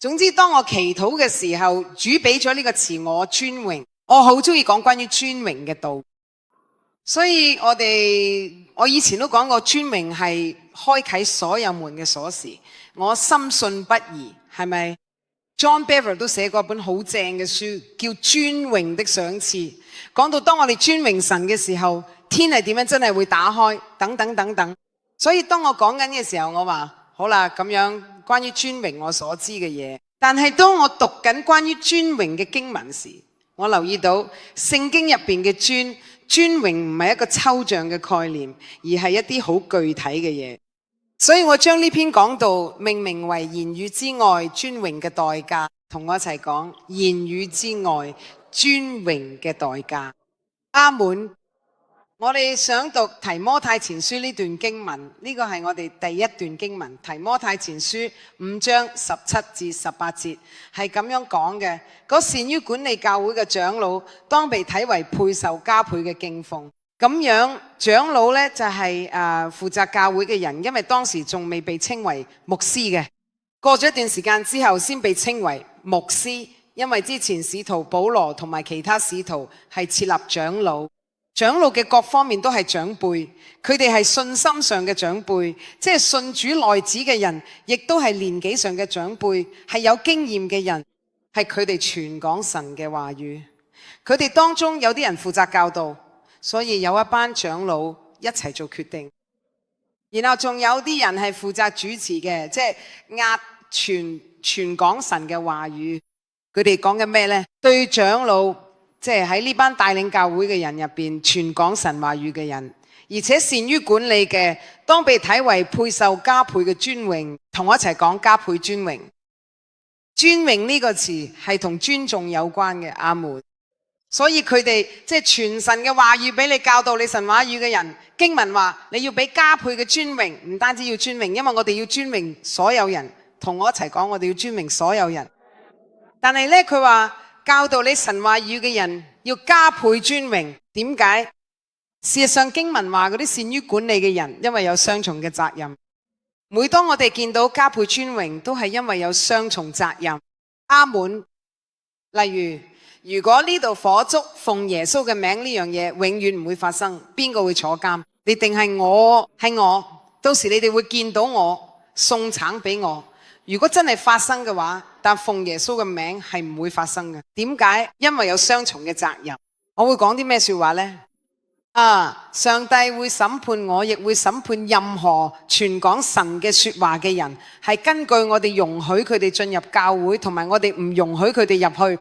總之，當我祈禱嘅時候，主俾咗呢個詞我尊榮，我好中意講關於尊榮嘅道。所以我以前都講過，尊榮係開啟所有門嘅鎖匙，我深信不疑，係咪？ John Bevere 都寫過一本好正嘅書，叫《尊榮的賞賜》，講到當我哋尊榮神嘅時候，天係點樣真係會打開，等等等等。所以當我講緊嘅時候，我話好啦，咁樣關於尊榮我所知嘅嘢。但係當我讀緊關於尊榮嘅經文時，我留意到聖經入邊嘅尊榮唔係一個抽象嘅概念，而係一啲好具體嘅嘢。所以我將呢篇講道命名為言語之外尊榮嘅代價，同我一齊講言語之外尊榮嘅代價。阿門。我哋想讀提摩太前書呢段經文，呢個係我哋第一段經文，提摩太前書5章17至18節，係咁樣講嘅。嗰善於管理教會嘅長老，當被睇為配受加倍嘅敬奉。咁樣長老呢，就係負責教會嘅人，因為當時仲未被稱為牧師嘅，過咗一段時間之後先被稱為牧師，因為之前使徒保羅同埋其他使徒係設立長老。長老嘅各方面都係長輩，佢哋係信心上嘅長輩，即係信主內子嘅人，亦都係年紀上嘅長輩，係有經驗嘅人，係佢哋傳講神嘅話語。佢哋當中有啲人負責教導，所以有一班長老一齊做決定。然後仲有啲人係負責主持嘅，即係傳講神嘅話語。佢哋講緊咩呢？對長老，即係喺呢班帶領教會嘅人入邊，傳講神話語嘅人，而且善於管理嘅，當被睇為配受加倍嘅尊榮。同我一齊講加倍尊榮。尊榮呢個詞係同尊重有關嘅，阿門。所以佢哋即係傳神嘅話語俾你，教導你神話語嘅人。經文話你要俾加倍嘅尊榮，唔單止要尊榮，因為我哋要尊榮所有人。同我一齊講，我哋要尊榮所有人。但係呢，佢話教導你神話語嘅人要加倍尊榮。點解？事實上經文話嗰啲善於管理嘅人，因為有雙重嘅責任。每當我哋見到加倍尊榮，都係因為有雙重責任。阿門。例如果呢度火燭奉耶穌嘅名，呢樣嘢永遠唔會發生，邊個會坐監？你定係我？係我。到時你哋會見到我送橙俾我。如果真係發生嘅話，但奉耶穌嘅名係唔會發生嘅。點解？因為有雙重嘅責任。我會講啲咩說話呢？上帝會審判我，亦會審判任何傳講神嘅說話嘅人，係根據我哋容許佢哋進入教會，同埋我哋唔容許佢哋入去。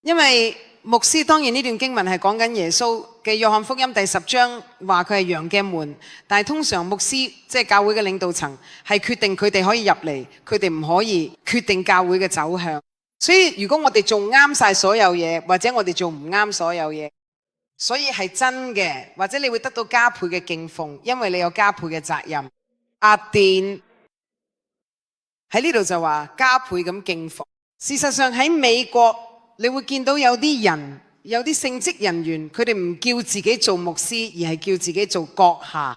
因為牧師，當然呢段經文係講緊耶穌嘅約翰福音第10章，話佢係羊嘅門。但係通常牧師即係教會嘅領導層係決定佢哋可以入嚟，佢哋唔可以決定教會嘅走向。所以如果我哋做啱晒所有嘢，或者我哋做唔啱所有嘢，所以係真嘅，或者你會得到加倍嘅敬奉，因為你有加倍嘅責任。阿電喺呢度就話加倍咁敬奉。事實上喺美國，你會見到有啲人，有啲聖職人員，佢哋唔叫自己做牧師，而係叫自己做閣下。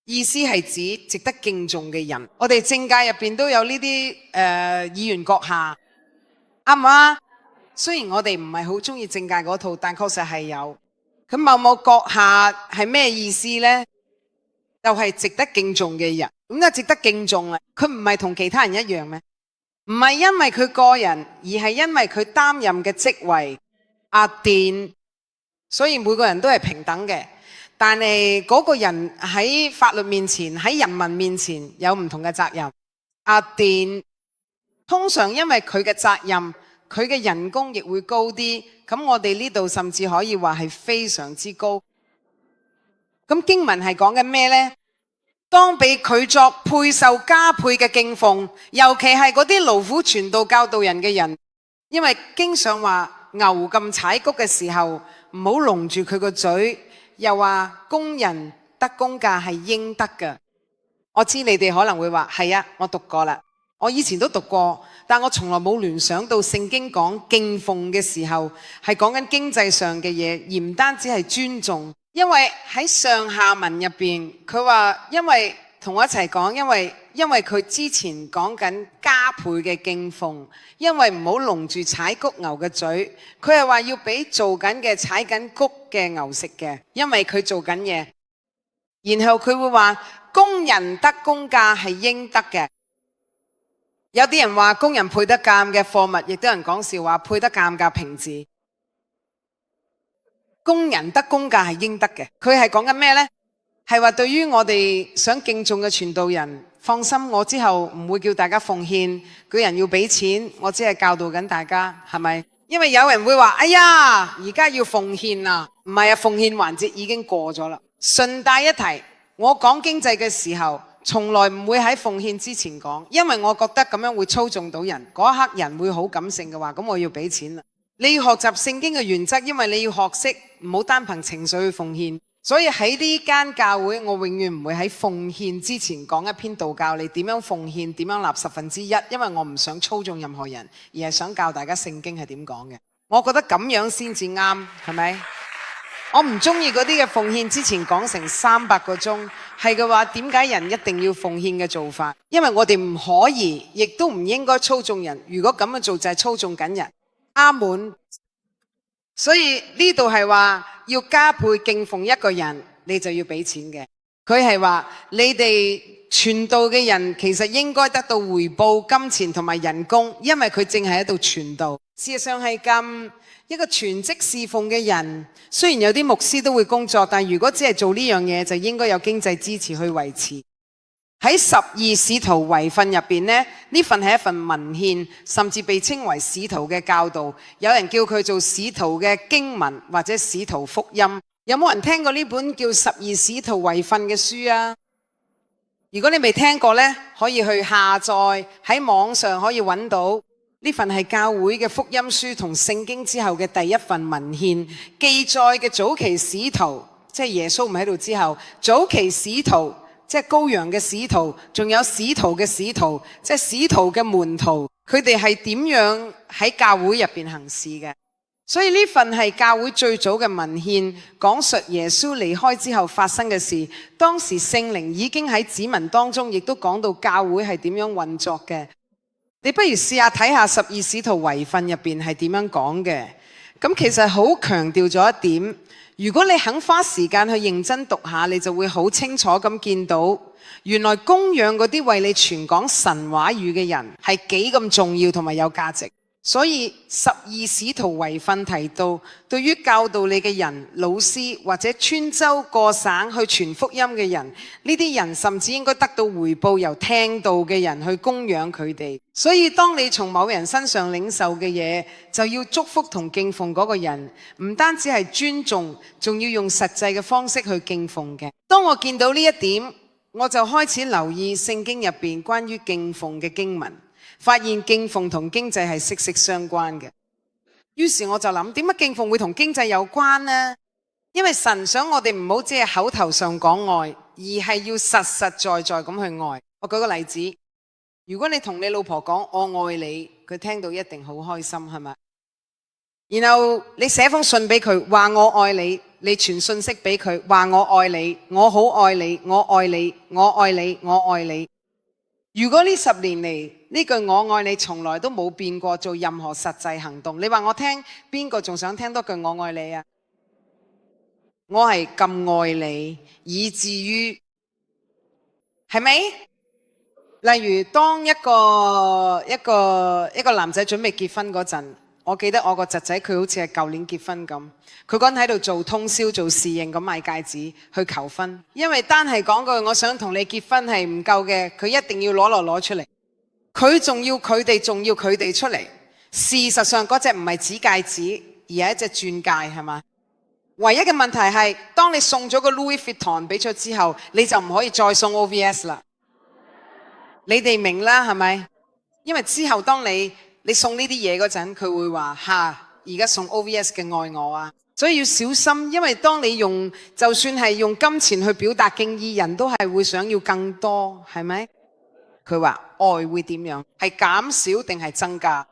意思係指值得敬重嘅人。我哋政界入邊都有呢啲議員閣下，啱唔啱？雖然我哋唔係好中意政界嗰套，但確實係有。咁某某閣下係咩意思呢？就係值得敬重嘅人。咁就值得敬重啊！佢唔係同其他人一樣咩？唔係因為佢個人，而係因為佢擔任嘅職位。阿電，所以每個人都係平等嘅。但係嗰個人喺法律面前，喺人民面前有唔同嘅責任。阿電，通常因為佢嘅責任，佢嘅人工亦會高啲。咁我哋呢度甚至可以話係非常之高。咁經文係講緊咩呢？當被佢作配受加倍嘅敬奉，尤其係嗰啲勞苦傳道教導人嘅人，因為經常話牛咁踩谷嘅時候，唔好籠住佢個嘴，又話工人得工價係應得嘅。我知你哋可能會話係啊，我讀過啦，我以前都讀過，但我從來冇聯想到聖經講敬奉嘅時候係講緊經濟上嘅嘢，而唔單止係尊重。因為喺上下文入邊，佢話因為同我一齊講，因為佢之前講緊加倍嘅敬奉，因為唔好籠住踩谷牛嘅嘴，佢係話要俾做緊嘅踩緊谷嘅牛食嘅，因為佢做緊嘢。然後佢會話工人得工價係應得嘅。有啲人話工人配得鑑嘅貨物，亦都有人講笑話配得鑑嘅瓶子。工人得工價係應得嘅。佢係講緊咩呢？係話對於我哋想敬重嘅傳道人，放心，我之後唔會叫大家奉獻，叫人要俾錢，我只係教導緊大家，係咪？因為有人會話，哎呀，而家要奉獻啦，唔係啊，奉獻環節已經過咗啦。順帶一提，我講經濟嘅時候，從來唔會喺奉獻之前講，因為我覺得咁樣會操縱到人，嗰一刻人會好感性嘅話，咁我要俾錢啦。你要學習聖經嘅原則，因為你要學識唔好單憑情緒去奉獻。所以喺呢間教會，我永遠唔會喺奉獻之前講一篇道教你點樣奉獻，點樣納1/10，因為我唔想操縱任何人，而係想教大家聖經係點講嘅。我覺得咁樣先至啱，係咪？我唔中意嗰啲嘅奉獻之前講成300個鐘，係嘅話，點解人一定要奉獻嘅做法？因為我哋唔可以，亦都唔應該操縱人。如果咁樣做就係操縱緊人。阿門。所以呢度係話要加倍敬奉一個人，你就要俾錢嘅。佢係話你哋傳道嘅人其實應該得到回報金錢同埋人工，因為佢正係喺度傳道。事實上係咁，一個全職侍奉嘅人，雖然有啲牧師都會工作，但如果只係做呢樣嘢，就應該有經濟支持去維持。喺12使徒遺訓入邊呢，呢份係一份文獻，甚至被稱為使徒嘅教導。有人叫佢做使徒嘅經文或者使徒福音。有冇人聽過呢本叫12使徒遺訓嘅書啊？如果你未聽過呢，可以去下載，喺網上可以揾到。呢份係教會嘅福音書同聖經之後嘅第一份文獻，記載嘅早期使徒，即係耶穌唔喺度之後，早期使徒。即係羔羊嘅使徒，仲有使徒嘅使徒，即係使徒嘅門徒，佢哋係點樣喺教會入邊行事嘅？所以呢份係教會最早嘅文獻，講述耶穌離開之後發生嘅事。當時聖靈已經喺子民當中，亦都講到教會係點樣運作嘅。你不如試下睇下12使徒遺訓入邊係點樣講嘅。咁其實好強調咗一點。如果你肯花時間去認真讀下，你就會好清楚咁見到，原來供養嗰啲為你傳講神話語嘅人係幾咁重要同埋有價值。所以12使徒遺訓提到，對於教導你嘅人、老師或者穿州過省去傳福音嘅人，呢啲人甚至應該得到回報，由聽道嘅人去供養佢哋。所以當你從某人身上領受嘅嘢，就要祝福同敬奉嗰個人，唔單止係尊重，仲要用實際嘅方式去敬奉嘅。當我見到呢一點，我就開始留意聖經入邊關於敬奉嘅經文。發現敬奉同經濟係息息相關嘅，於是我就諗，點解敬奉會同經濟有關呢？因為神想我哋唔好只係口頭上講愛，而係要實實在在咁去愛。我舉個例子，如果你同你老婆講我愛你，佢聽到一定好開心，係咪？然後你寫封信俾佢，話我愛你，你傳信息俾佢，話我愛你，我好愛你，我愛你，我愛你，我愛你。如果呢10年嚟呢句我愛你從來都冇變過，做任何實際行動，你話我聽，邊個仲想聽多句我愛你啊？我係咁愛你，以至於係咪？例如當一個男仔準備結婚嗰陣，我記得我個侄仔佢好似係舊年結婚咁，佢嗰陣喺度做通宵做侍應咁買戒指去求婚，因為單係講句我想同你結婚係唔夠嘅，佢一定要攞出嚟，佢仲要佢哋出嚟。事實上嗰隻唔係指戒指，而係一隻鑽戒，係嘛？唯一嘅問題係，當你送咗個 Louis Vuitton 俾咗之後，你就唔可以再送 OVS 啦。你哋明啦，係咪？因為之後當你送呢啲嘢嗰陣，佢會話而家送 OVS 嘅愛我啊，所以要小心，因為當你就算係用金錢去表達敬意，人都係會想要更多，係咪？佢話愛會點樣？係減少定係增加？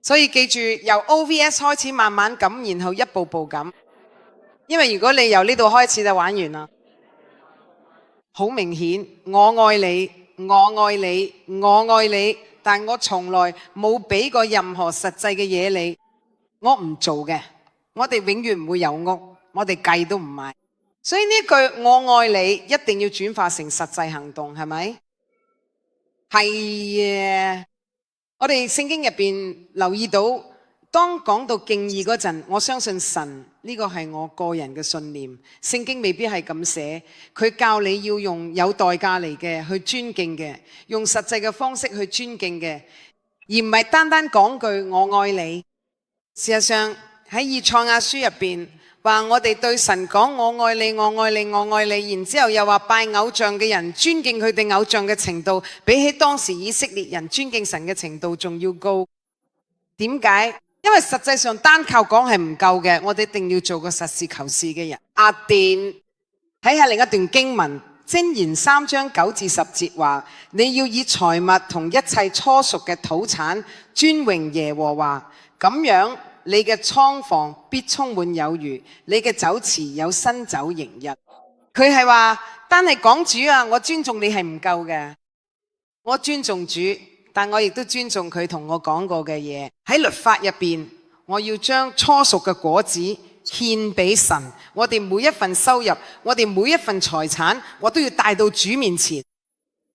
所以記住，由 OVS 開始慢慢咁，然後一步步咁。因為如果你由呢度開始就玩完啦。好明顯，我愛你，我愛你，我愛你，但我從來冇俾過任何實際嘅嘢你，我唔做嘅。我哋永遠唔會有屋，我哋計都唔買。所以呢句我愛你一定要轉化成實際行動，係咪？係啊，我哋聖經入邊留意到，當講到敬意嗰陣，我相信神呢個係我個人嘅信念。聖經未必係咁寫，佢教你要用有代價嚟嘅去尊敬嘅，用實際嘅方式去尊敬嘅，而唔係單單講句我愛你。事實上喺以賽亞書入邊話，我哋對神講我愛你，我愛你，我愛你，然之後又話拜偶像嘅人尊敬佢哋偶像嘅程度，比起當時以色列人尊敬神嘅程度仲要高。點解？因為實際上單靠講係唔夠嘅，我哋一定要做個實事求是嘅人。阿殿睇下另一段經文，箴言3章9至10節話，你要以財物同一切初熟嘅土產尊榮耶和華，咁樣你嘅倉房必充滿有餘，你嘅酒池有新酒盈溢。佢係話單係講主啊，我尊重你係唔夠嘅，我尊重主，但我亦都尊重佢同我講過嘅嘢。喺律法入邊，我要將初熟嘅果子獻俾神。我哋每一份收入，我哋每一份財產，我都要帶到主面前。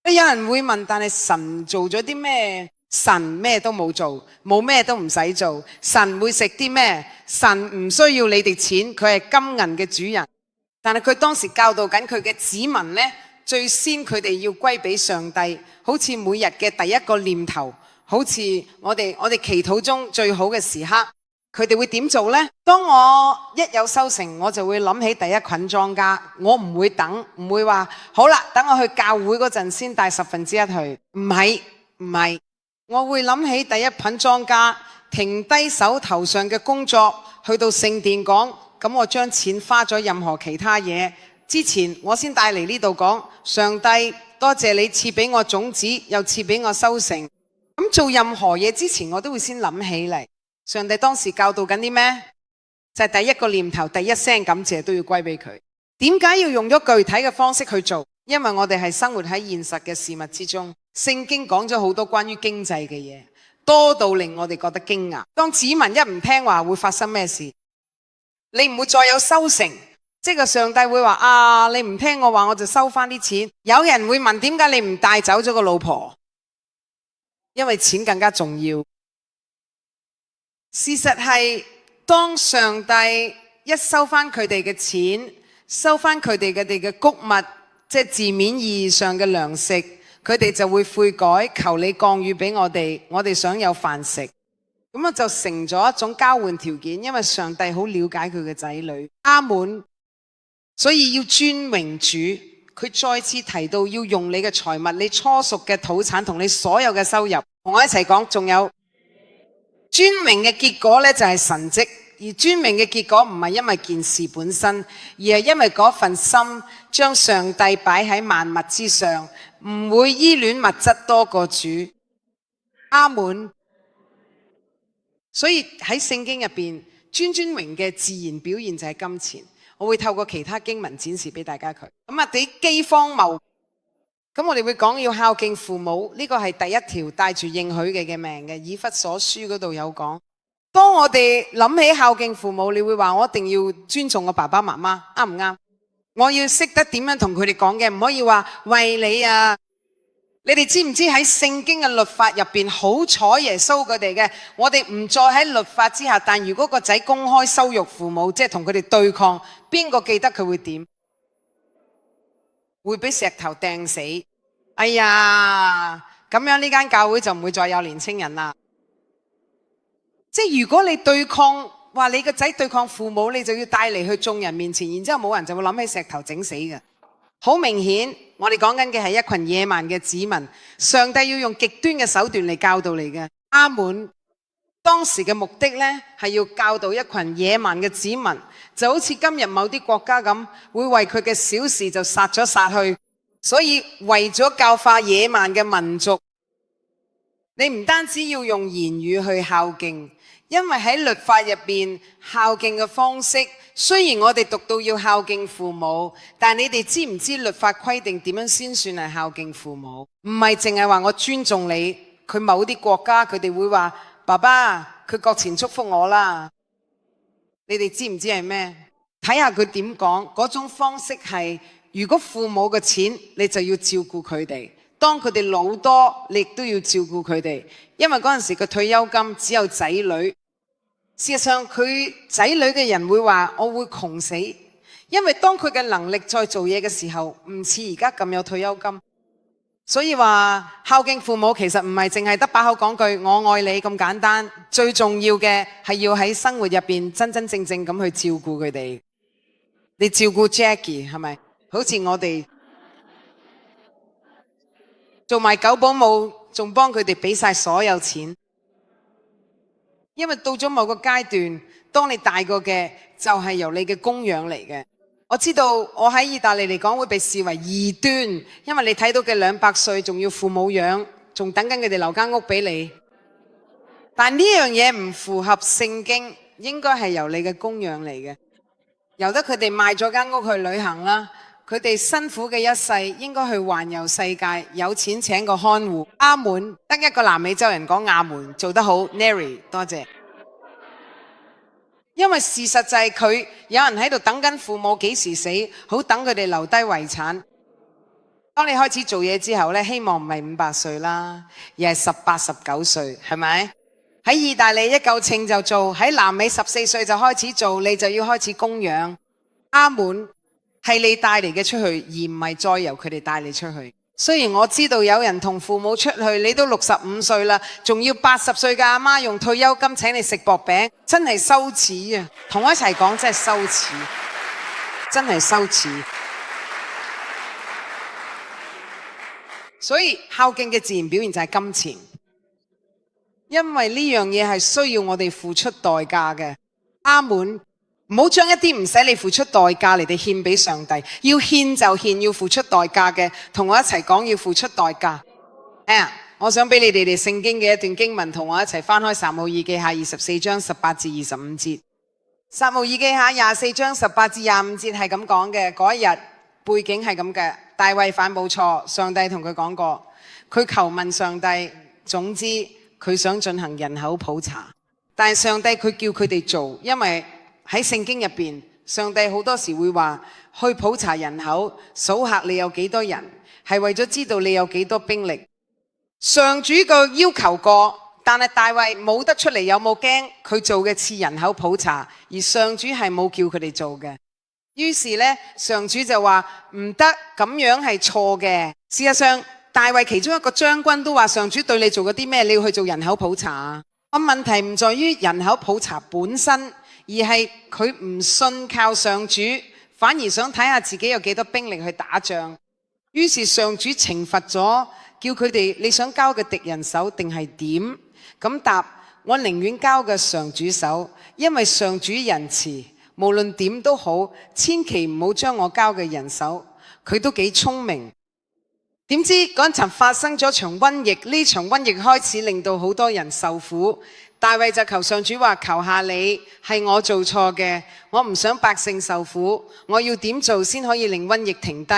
有人會問，但係神做咗啲咩？神咩都冇做，冇咩都唔使做。神會食啲咩？神唔需要你哋錢，佢係金銀嘅主人。但係佢當時教導緊佢嘅子民呢，最先佢哋要歸俾上帝，好似每日嘅第一個念頭，好似我哋祈禱中最好嘅時刻，佢哋會點做呢？當我一有收成，我就會諗起第一捆莊稼，我唔會等，唔會話好啦，等我去教會嗰陣先帶1/10去，唔係。我會諗起第一捆莊稼，停低手頭上嘅工作，去到聖殿講，咁我將錢花咗任何其他嘢之前，我先帶嚟呢度講，上帝多謝你賜俾我種子，又賜俾我收成。咁做任何嘢之前，我都會先諗起嚟。上帝當時教導緊啲咩？就係第一個念頭，第一聲感謝都要歸俾佢。點解要用咗具體嘅方式去做？因為我哋係生活喺現實嘅事物之中。聖經講咗好多關於經濟嘅嘢，多到令我哋覺得驚訝。當子民一唔聽話，會發生咩事？你唔會再有收成，即係個上帝會話你唔聽我話，我就收翻啲錢。有人會問，點解你唔帶走咗個老婆？因為錢更加重要。事實係，當上帝一收翻佢哋嘅錢，收翻佢哋嘅穀物，即係字面意義上嘅糧食，佢哋就會悔改，求你降雨俾我哋想有飯食。咁啊就成咗一種交換條件，因為上帝好了解佢嘅仔女。阿門。所以要尊榮主，佢再次提到要用你嘅財物，你初熟嘅土產同你所有嘅收入，同我一齊講。仲有尊榮嘅結果呢，就係神蹟，而尊榮嘅結果唔係因為件事本身，而係因為嗰份心將上帝擺喺萬物之上，唔會依戀物質多過主。阿門。所以喺聖經入邊，尊榮嘅自然表現就係金錢。我會透過其他經文展示俾大家佢。咁啊，啲饑荒謬，咁我哋會講要孝敬父母，呢個係第一條帶住應許嘅命嘅。以弗所書嗰度有講。當我哋諗起孝敬父母，你會話我一定要尊重我爸爸媽媽，啱唔啱？我要識得點樣同佢哋講嘅，唔可以話為你啊。你哋知唔知喺聖經嘅律法入邊，好彩耶穌佢哋嘅，我哋唔再喺律法之下。但如果個仔公開羞辱父母，即係同佢哋對抗，邊個記得佢會點？會俾石頭掟死。哎呀，咁樣呢間教會就唔會再有年青人啦。即係如果你對抗，話你個仔對抗父母，你就要帶嚟去眾人面前，然之後冇人就會諗起石頭整死嘅。好明顯，我哋講緊嘅係一群野蠻嘅子民，上帝要用極端嘅手段嚟教導你嘅。阿門。當時嘅目的呢，係要教導一群野蠻嘅子民，就好似今日某啲國家咁，會為佢嘅小事就殺咗殺去。所以為咗教化野蠻嘅民族，你唔單止要用言語去孝敬，因為喺律法入邊孝敬嘅方式，雖然我哋讀到要孝敬父母，但你哋知唔知律法規定點樣先算係孝敬父母？唔係淨係話我尊重你，佢某啲國家佢哋會話爸爸，佢國前祝福我啦。你哋知唔知係咩？睇下佢點講，嗰種方式係，如果父母嘅錢，你就要照顧佢哋。當佢哋老多，你亦都要照顧佢哋，因為嗰陣時嘅退休金只有仔女。事實上，佢仔女嘅人會話：我會窮死，因為當佢嘅能力再做嘢嘅時候，唔似而家咁有退休金。所以話孝敬父母其實唔係淨係得把口講句我愛你咁簡單，最重要嘅係要喺生活入邊真真正正咁去照顧佢哋。你照顧 Jackie 係咪？好似我哋做埋狗保姆，仲幫佢哋俾晒所有錢，因為到咗某個階段，當你大個嘅就係由你嘅供養嚟嘅。我知道我喺意大利嚟講會被視為異端，因為你睇到嘅200歲仲要父母養，仲等緊佢哋留間屋俾你。但呢樣嘢唔符合聖經，應該係由你嘅供養嚟嘅。由得佢哋賣咗間屋去旅行啦。佢哋辛苦嘅一世應該去環遊世界，有錢請個看護。阿門，得一個南美洲人講阿門，做得好 Neri 多謝。因為事實就係佢有人喺度等緊父母幾時死，好等佢哋留低遺產。當你開始做嘢之後呢，希望唔係500歲啦，而係18、19歲，係咪？喺意大利一嚿秤就做，喺南美14歲就開始做，你就要開始供養。阿門。係你帶嚟嘅出去，而唔係再由佢哋帶你出去。雖然我知道有人同父母出去，你都65歲啦，仲要80歲嘅阿媽用退休金請你食薄餅，真係羞恥啊！同我一齊講，真係羞恥，真係羞恥。所以孝敬嘅自然表現就係金錢，因為呢樣嘢係需要我哋付出代價嘅。阿門。唔好將一啲唔使你付出代價嚟哋獻俾上帝，要獻就獻，要付出代價嘅，同我一齊講要付出代價。我想俾你哋聖經嘅一段經文，同我一齊翻開撒母耳記下24章18至25節。撒母耳記下24章18至25節係咁講嘅。嗰一日背景係咁嘅，大衛犯冇錯，上帝同佢講過，佢求問上帝，總之佢想進行人口普查，但係上帝佢叫佢哋做，因為喺聖經入邊，上帝好多時會話去普查人口，數下你有幾多人，係為咗知道你有幾多兵力。上主個要求過，但係大衛冇得出嚟，有冇驚佢做嘅次人口普查？而上主係冇叫佢哋做嘅。於是呢，上主就話唔得，咁樣係錯嘅。事實上，大衛其中一個將軍都話上主對你做過啲咩，你要去做人口普查啊？問題唔在於人口普查本身，而係佢唔信靠上主，反而想睇下自己有幾多兵力去打仗。於是上主懲罰咗，叫佢哋你想交嘅敵人手定係點？咁答，我寧願交嘅上主手，因為上主仁慈，無論點都好，千祈唔好將我交嘅人手。佢都幾聰明。點知嗰陣發生咗場瘟疫，呢場瘟疫開始令到好多人受苦。大衛就求上主話，求下你，係我做錯嘅，我唔想百姓受苦，我要點做先可以令瘟疫停低？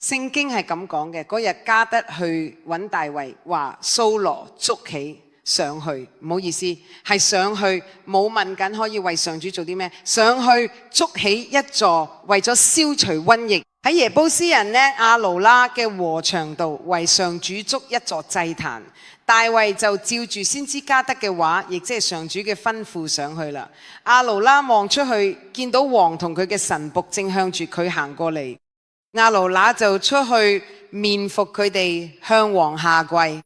聖經係咁講嘅。嗰日加得去揾大衛，話掃羅捉起上去，唔好意思，係上去，冇問緊可以為上主做啲咩，上去捉起一座，為咗消除瘟疫。喺耶布斯人呢，亞勞拉嘅禾場度為上主築一座祭壇。大衛就照住先知加得嘅話，亦即係上主嘅吩咐上去啦。亞勞拉望出去，見到王同佢嘅臣僕正向住佢行過嚟，亞勞拉就出去面伏佢哋，向王下跪。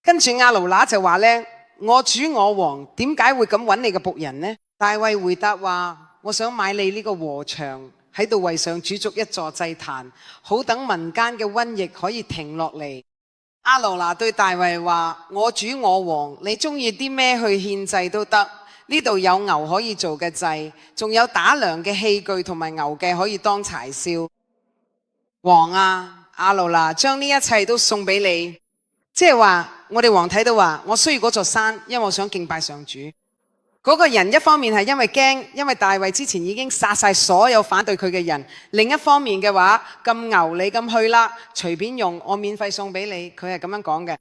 跟住亞勞拉就話呢，我主我王，點解會咁揾你嘅僕人呢？大衛回答話，我想買你呢個禾場，喺度為上主築一座祭壇，好等民間嘅瘟疫可以停落嚟。亞勞拉對大衛話，我主我王，你中意啲咩去獻祭都得，呢度有牛可以做嘅祭，仲有打糧嘅器具同埋牛嘅可以當柴燒。王啊，亞勞拉將呢一切都送俾你，即係話我哋王睇到話，我需要嗰座山，因為我想敬拜上主。嗰個人一方面係因為驚，因為大衛之前已經殺晒所有反對佢嘅人；另一方面嘅話，咁牛你咁去啦，隨便用，我免費送俾你。佢係咁樣講嘅。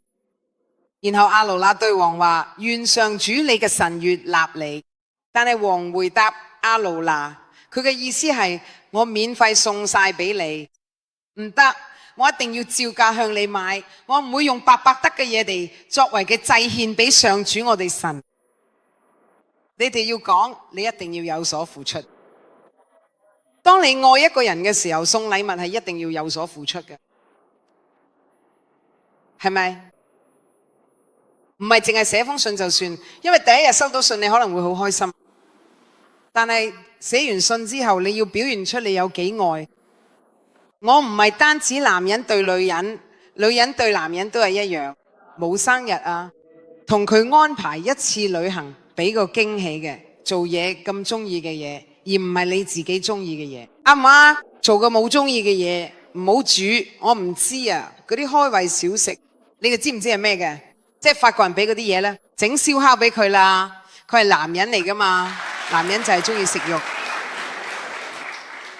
然後亞魯那對王話：願上主你嘅神悅納你。但係王回答亞魯那，佢嘅意思係我免費送晒俾你，唔得，我一定要照價向你買，我唔會用白白得嘅嘢嚟作為嘅祭獻俾上主我哋神。你哋要講，你一定要有所付出。當你愛一個人嘅時候，送禮物係一定要有所付出嘅，係咪？唔係淨係寫封信就算，因為第一日收到信你可能會好開心，但係寫完信之後你要表現出你有幾愛。我唔係單止男人對女人，女人對男人都係一樣，冇生日啊，同佢安排一次旅行，俾個驚喜嘅，做嘢咁中意嘅嘢，而唔係你自己中意嘅嘢，啱唔啱？做個冇中意嘅嘢，唔好煮，我唔知啊，嗰啲開胃小食，你哋知唔知係咩嘅？即係法國人俾嗰啲嘢呢，整燒烤俾佢啦，佢係男人嚟噶嘛，男人就係中意食肉，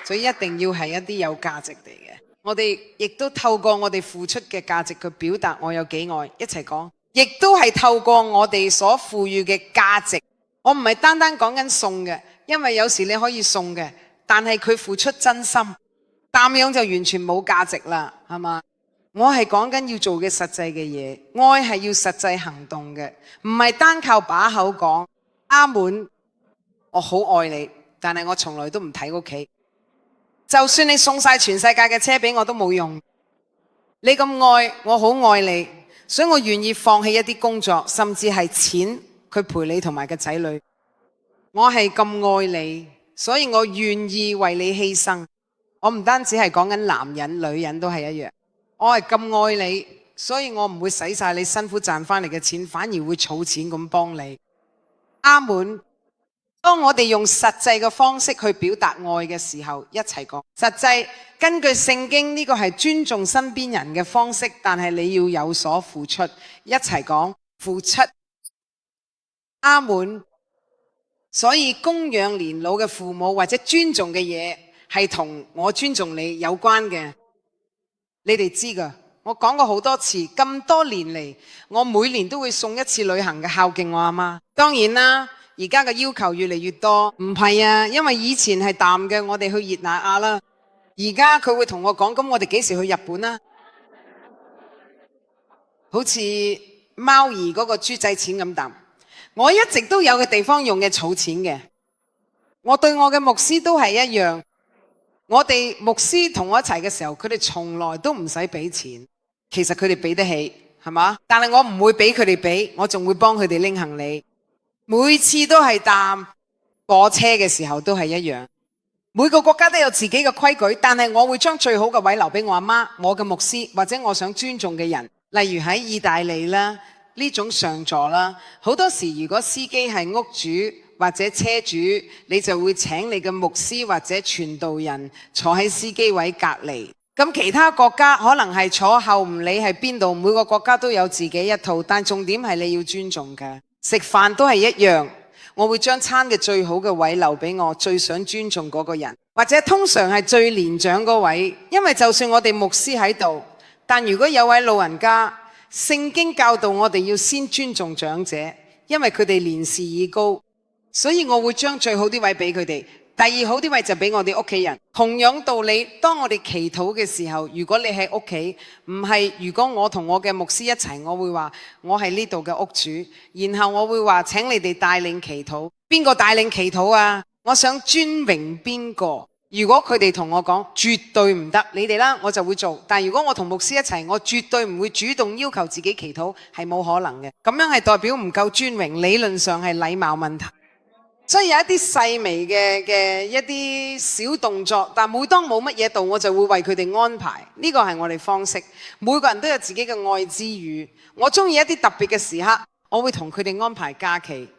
所以一定要係一啲有價值嚟嘅。我哋亦都透過我哋付出嘅價值去表達我有幾愛，一齊講。亦都係透過我哋所賦予嘅價值，我唔係單單講緊送嘅，因為有時你可以送嘅，但係佢付出真心，咁樣就完全冇價值啦，係嘛？我係講緊要做嘅實際嘅嘢，愛係要實際行動嘅，唔係單靠把口講。阿門，我好愛你，但係我從來都唔睇屋企，就算你送晒全世界嘅車俾我都冇用。你咁愛我，好愛你。所以我願意放棄一啲工作，甚至係錢，去陪你同埋個仔女。我係咁愛你，所以我願意為你犧牲。我唔單止係講緊男人，女人都係一樣。我係咁愛你，所以我唔會使晒你辛苦賺翻嚟嘅錢，反而會儲錢咁幫你。阿門。當我哋用實際嘅方式去表達愛嘅時候，一齊講實際。根據聖經呢個係尊重身邊人嘅方式，但係你要有所付出。一齊講付出。阿門。所以供養年老嘅父母或者尊重嘅嘢係同我尊重你有關嘅。你哋知㗎，我講過好多次，咁多年嚟，我每年都會送一次旅行嘅孝敬我阿媽。當然啦，而家嘅要求越嚟越多，唔係啊，因為以前係淡嘅，我哋去熱那亞啦。而家佢會同我講，咁我哋幾時去日本啊？好似貓兒嗰個豬仔錢咁淡。我一直都有嘅地方用嘅儲錢嘅。我對我嘅牧師都係一樣。我哋牧師同我一齊嘅時候，佢哋從來都唔使俾錢。其實佢哋俾得起，係嘛？但係我唔會俾佢哋俾，我仲會幫佢哋拎行李。每次都係淡。坐車嘅時候都係一樣。每個國家都有自己嘅規矩，但係我會將最好嘅位留俾我阿媽、我嘅牧師或者我想尊重嘅人。例如喺意大利啦，呢種上座啦，好多時如果司機係屋主或者車主，你就會請你嘅牧師或者傳道人坐喺司機位隔離。咁其他國家可能係坐後，唔理係邊度，每個國家都有自己一套，但重點係你要尊重嘅。食飯都係一樣。我會將餐嘅最好嘅位留俾我最想尊重嗰個人，或者通常係最年長嗰位，因為就算我哋牧師喺度，但如果有位老人家，聖經教導我哋要先尊重長者，因為佢哋年事已高，所以我會將最好啲位俾佢哋，第二好啲位就俾我哋屋企人。同樣道理，當我哋祈禱嘅時候，如果你喺屋企，唔係如果我同我嘅牧師一齊，我會話我係呢度嘅屋主，然後我會話請你哋帶領祈禱。邊個帶領祈禱啊？我想尊榮邊個？如果佢哋同我講絕對唔得，你哋啦，我就會做。但如果我同牧師一齊，我絕對唔會主動要求自己祈禱，係冇可能嘅。咁樣係代表唔夠尊榮，理論上係禮貌問題。所以有一啲細微嘅一啲小動作，但每當冇乜嘢到，我就會為佢哋安排。呢個係我哋方式。每個人都有自己嘅愛之語。我中意一啲特別嘅時刻，我會同佢哋安排假期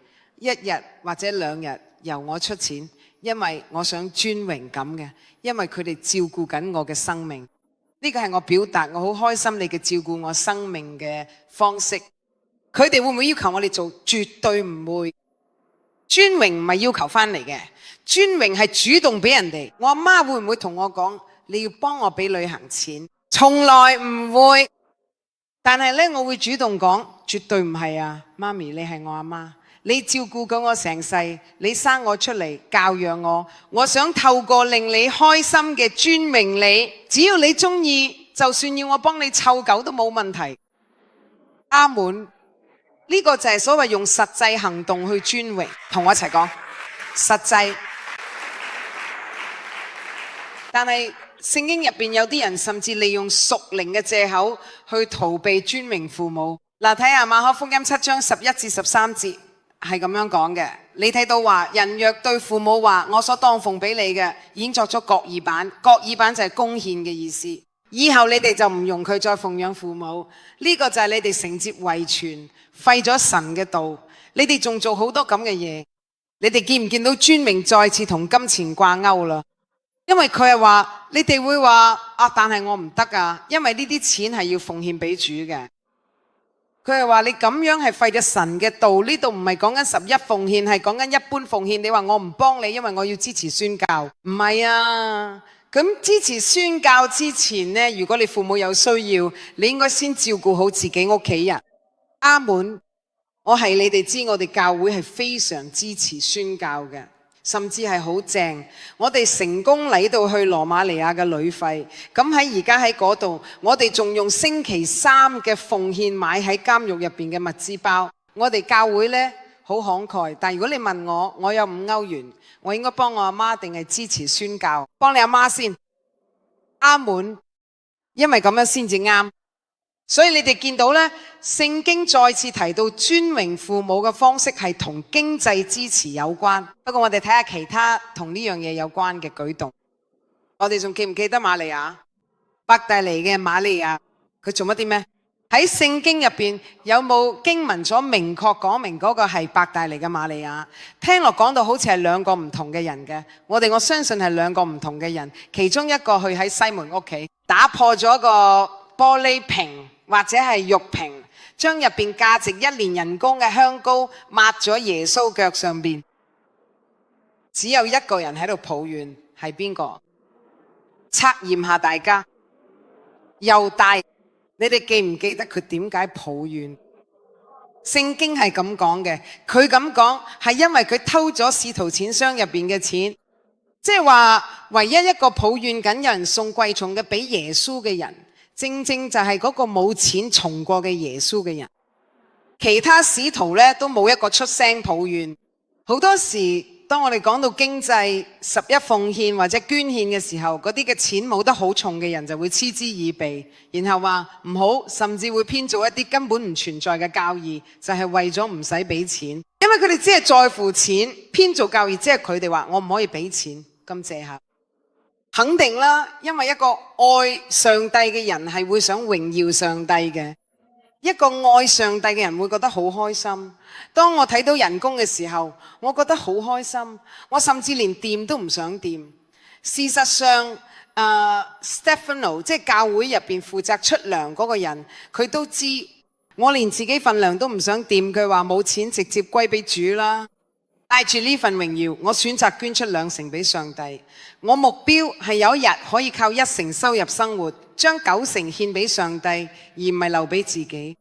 ，1日或者2日由我出錢，因為我想尊榮咁嘅，因為佢哋照顧緊我嘅生命。呢個係我表達我好開心你嘅照顧我生命嘅方式。佢哋會唔會要求我哋做？絕對唔會。尊榮唔係要求翻嚟嘅，尊榮係主動俾人哋。我阿媽會唔會同我講你要幫我俾旅行錢？從來唔會。但係呢，我會主動講，絕對唔係啊，媽咪你係我阿媽，你照顧過我成世，你生我出嚟教養我，我想透過令你開心嘅尊榮你，只要你中意，就算要我幫你湊狗都冇問題。阿門。呢個就係所謂用實際行動去尊榮，同我一齊講實際。但係聖經入邊有啲人甚至利用屬靈嘅藉口去逃避尊榮父母。嗱，睇下馬可福音7章11至13節係咁樣講嘅。你睇到話，人若對父母話我所當奉俾你嘅，已經作咗各耳板，各耳板就係貢獻嘅意思。以後你哋就唔容佢再奉養父母，呢個就係你哋承接遺傳，廢咗神嘅道。你哋仲做好多咁嘅嘢，你哋見唔見到尊榮再次同金錢掛鈎啦？因為佢係話，你哋會話但係我唔得啊，因為呢啲錢係要奉獻俾主嘅。佢係話你咁樣係廢咗神嘅道，呢度唔係講緊11奉獻，係講緊一般奉獻。你話我唔幫你，因為我要支持宣教，唔係啊。咁支持宣教之前呢，如果你父母有需要，你應該先照顧好自己屋企人。阿門。我係你哋知，我哋教會係非常支持宣教嘅，甚至係好正。我哋成功嚟到去羅馬尼亞嘅旅費，咁喺而家喺嗰度，我哋仲用星期3嘅奉獻買喺監獄入邊嘅物資包。我哋教會呢，好慷慨，但如果你問我，我有5歐元。我應該幫我阿媽定係支持宣教？幫你阿媽先。阿門。因為咁樣先至啱。所以你哋見到呢，聖經再次提到尊榮父母嘅方式係同經濟支持有關。不過我哋睇下其他同呢樣嘢有關嘅舉動。我哋仲記唔記得瑪利亞？伯大尼嘅瑪利亞，佢做乜啲咩？喺聖經入邊有冇經文所明確講明嗰個係伯大尼嘅瑪利亞？聽落講到好似係2個唔同嘅人嘅。我相信係2個唔同嘅人，其中一個去喺西門屋企打破咗個玻璃瓶或者係玉瓶，將入邊價值1年人工嘅香膏抹咗耶穌腳上邊。只有一個人喺度抱怨，係邊個？測驗下大家，猶大。你哋記唔記得佢點解抱怨？聖經係咁講嘅，佢咁講係因為佢偷咗使徒錢箱入邊嘅錢，即係話唯一一個抱怨緊有人送貴重嘅俾耶穌嘅人，正正就係嗰個冇錢從過嘅耶穌嘅人。其他使徒呢都冇一個出聲抱怨。好多時當我哋講到經濟11奉獻或者捐獻嘅時候，嗰啲嘅錢冇得好重嘅人就會嗤之以鼻，然後話唔好，甚至會編造一啲根本唔存在嘅教義，就係為咗唔使俾錢。因為佢哋只係在乎錢，編造教義，即係佢哋話我唔可以俾錢，咁借下。肯定啦，因為一個愛上帝嘅人係會想榮耀上帝嘅。一個愛上帝嘅人會覺得好開心。當我睇到人工嘅時候，我覺得好開心。我甚至連掂都唔想掂。事實上，Stefano 即係教會入邊負責出糧嗰個人，佢都知我連自己份糧都唔想掂。佢話冇錢直接歸俾主啦。帶住呢份榮耀，我選擇捐出2成俾上帝。我目標係有一日可以靠1成收入生活，將9成獻俾上帝，而唔係留俾自己。